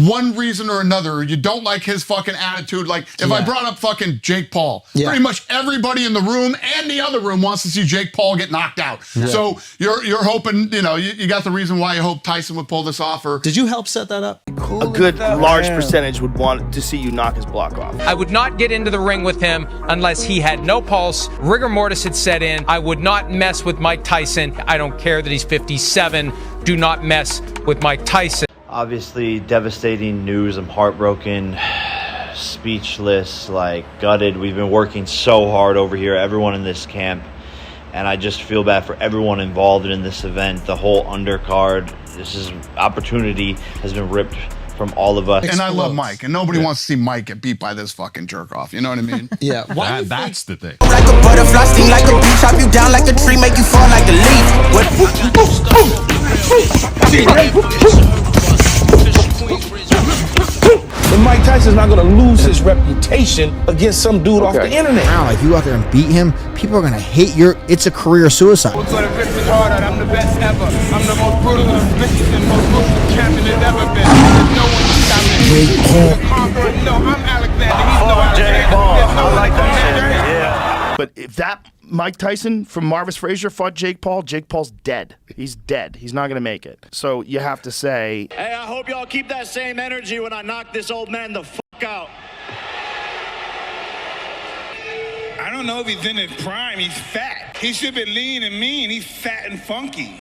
one reason or another, or you don't like his fucking attitude. Like, if I brought up fucking Jake Paul, pretty much everybody in the room and the other room wants to see Jake Paul get knocked out. So you're hoping, you know, you got the reason why you hope Tyson would pull this off. Or did you help set that up? A good large percentage would want to see you knock his block off. I would not get into the ring with him unless he had no pulse, rigor mortis had set in. I would not mess with Mike Tyson. I don't care that he's 57. Do not mess with Mike Tyson. Obviously, devastating news. I'm heartbroken, speechless, like gutted. We've been working so hard over here, everyone in this camp, and I just feel bad for everyone involved in this event, the whole undercard. This is opportunity has been ripped from all of us. And I love Mike, and nobody wants to see Mike get beat by this fucking jerk off. You know what I mean? Why that's the thing. Like a butterfly, sting like a bee, chop you down like a tree, make you fall like a leaf. And Mike Tyson's not gonna lose his reputation against some dude off the internet. Now, if you go out there and beat him, people are gonna hate your. It's a career suicide. I'm the best ever. I'm the most brutal, vicious, and most ruthless champion there's ever been. There's no one to stop me. Jake Paul. No, I'm Alexander. He's no Alexander. Jake Paul. There's no I like that Alexander. shit. Yeah. But if that Mike Tyson from Marvis Frazier fought Jake Paul's dead. He's dead. He's not going to make it. So you have to say, hey, I hope y'all keep that same energy when I knock this old man the fuck out. I don't know if he's in his prime. He's fat. He should be lean and mean. He's fat and funky.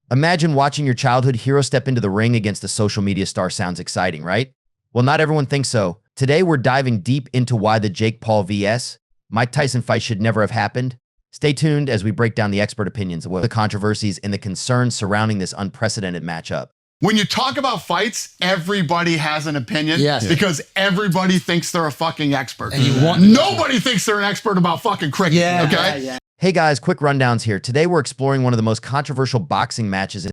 Imagine watching your childhood hero step into the ring against a social media star. Sounds exciting, right? Well, not everyone thinks so. Today, we're diving deep into why the Jake Paul vs. Mike Tyson fight should never have happened. Stay tuned as we break down the expert opinions of the controversies and the concerns surrounding this unprecedented matchup. When you talk about fights, everybody has an opinion because everybody thinks they're a fucking expert. And nobody thinks they're an expert about fucking cricket, okay? Hey guys, quick rundowns here. Today we're exploring one of the most controversial boxing matches in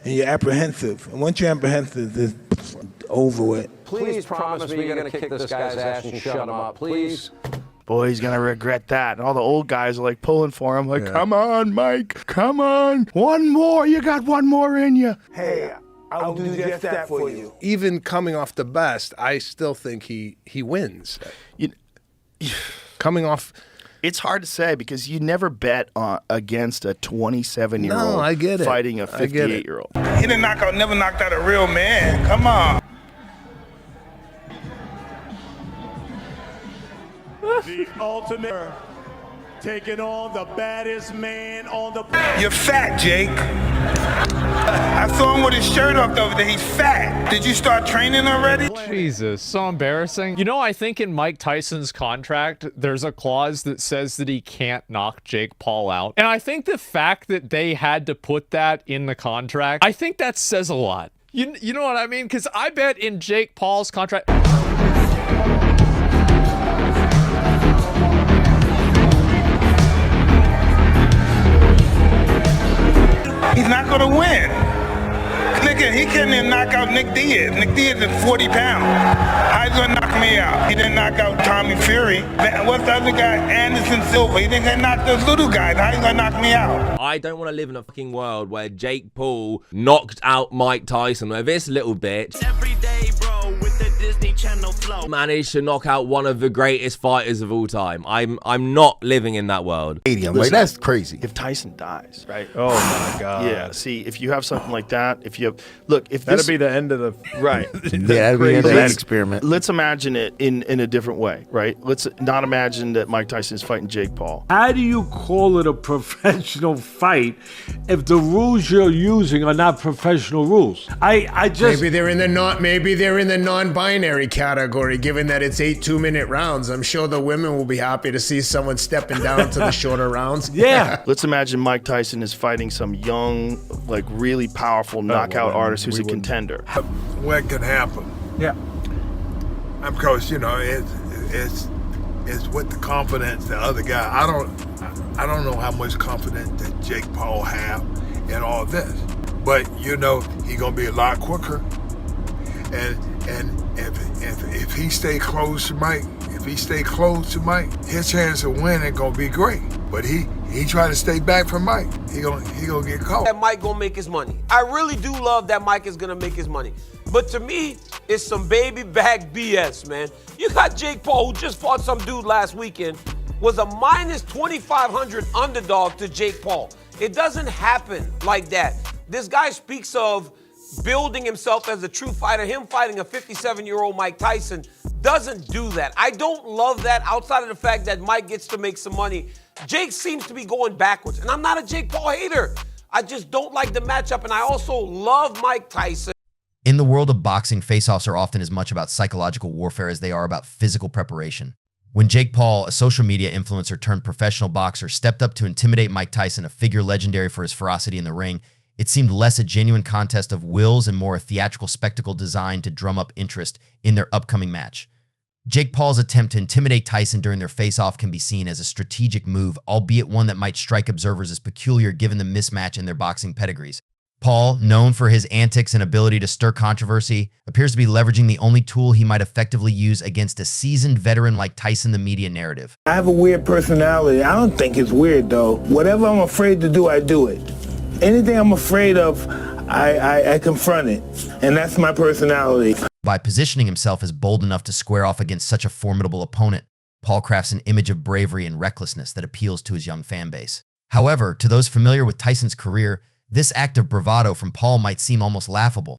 and you're apprehensive. And once you're apprehensive, it's over with. Please promise me you're going to kick this guy's ass and shut him up, please. Boy, he's going to regret that. And all the old guys are like pulling for him, like, come on, Mike, come on. One more. You got one more in you. Hey, I'll do just that for you. Even coming off the best, I still think he wins. Coming off... It's hard to say because you never bet against a 27-year-old I get it. fighting a 58-year-old. He didn't never knocked out a real man. Come on. The ultimate taking on the baddest man on the... You're fat, Jake. I saw him with his shirt off over there. He's fat. Did you start training already? Jesus, so embarrassing. You know, I think in Mike Tyson's contract, there's a clause that says that he can't knock Jake Paul out. And I think the fact that they had to put that in the contract, I think that says a lot. You know what I mean? Because I bet in Jake Paul's contract... He's not going to win. Nigga, he couldn't even knock out Nick Diaz. Nick Diaz is 40 pounds. How he going to knock me out? He didn't knock out Tommy Fury. What's the other guy? Anderson Silva. He didn't knock those little guys. How he going to knock me out? I don't want to live in a fucking world where Jake Paul knocked out Mike Tyson, where this little bitch Every day, bro, with the Disney Channel flow. managed to knock out one of the greatest fighters of all time. I'm not living in that world. Listen, like, that's crazy. If Tyson dies, right? Oh my God. Yeah. See, if you have something like that, if you have, look, if That'd this be the end of the right, that'd be the end of that experiment. Let's imagine it in a different way, right? Let's not imagine that Mike Tyson is fighting Jake Paul. How do you call it a professional fight if the rules you're using are not professional rules? I just maybe they're in the non-binary category, given that it's 8 2-minute rounds. I'm sure the women will be happy to see someone stepping down to the shorter rounds. Yeah. Let's imagine Mike Tyson is fighting some young, like really powerful knockout artist who's a contender. What could happen? Yeah. Of course, you know, it's with the confidence the other guy. I don't know how much confidence that Jake Paul have in all this, but you know he's gonna be a lot quicker. And if he stay close to Mike, his chance of winning gonna be great. But he try to stay back from Mike, he gonna get caught. That Mike gonna make his money. I really do love that Mike is gonna make his money. But to me, it's some baby back BS, man. You got Jake Paul, who just fought some dude last weekend, was a minus 2,500 underdog to Jake Paul. It doesn't happen like that. This guy speaks of building himself as a true fighter. Him fighting a 57-year-old Mike Tyson doesn't do that. I don't love that outside of the fact that Mike gets to make some money. Jake seems to be going backwards, and I'm not a Jake Paul hater. I just don't like the matchup, and I also love Mike Tyson. In the world of boxing, face-offs are often as much about psychological warfare as they are about physical preparation. When Jake Paul, a social media influencer turned professional boxer, stepped up to intimidate Mike Tyson, a figure legendary for his ferocity in the ring, it seemed less a genuine contest of wills and more a theatrical spectacle designed to drum up interest in their upcoming match. Jake Paul's attempt to intimidate Tyson during their face-off can be seen as a strategic move, albeit one that might strike observers as peculiar given the mismatch in their boxing pedigrees. Paul, known for his antics and ability to stir controversy, appears to be leveraging the only tool he might effectively use against a seasoned veteran like Tyson, the media narrative. I have a weird personality. I don't think it's weird, though. Whatever I'm afraid to do, I do it. Anything I'm afraid of, I confront it. And that's my personality. By positioning himself as bold enough to square off against such a formidable opponent, Paul crafts an image of bravery and recklessness that appeals to his young fan base. However, to those familiar with Tyson's career, this act of bravado from Paul might seem almost laughable.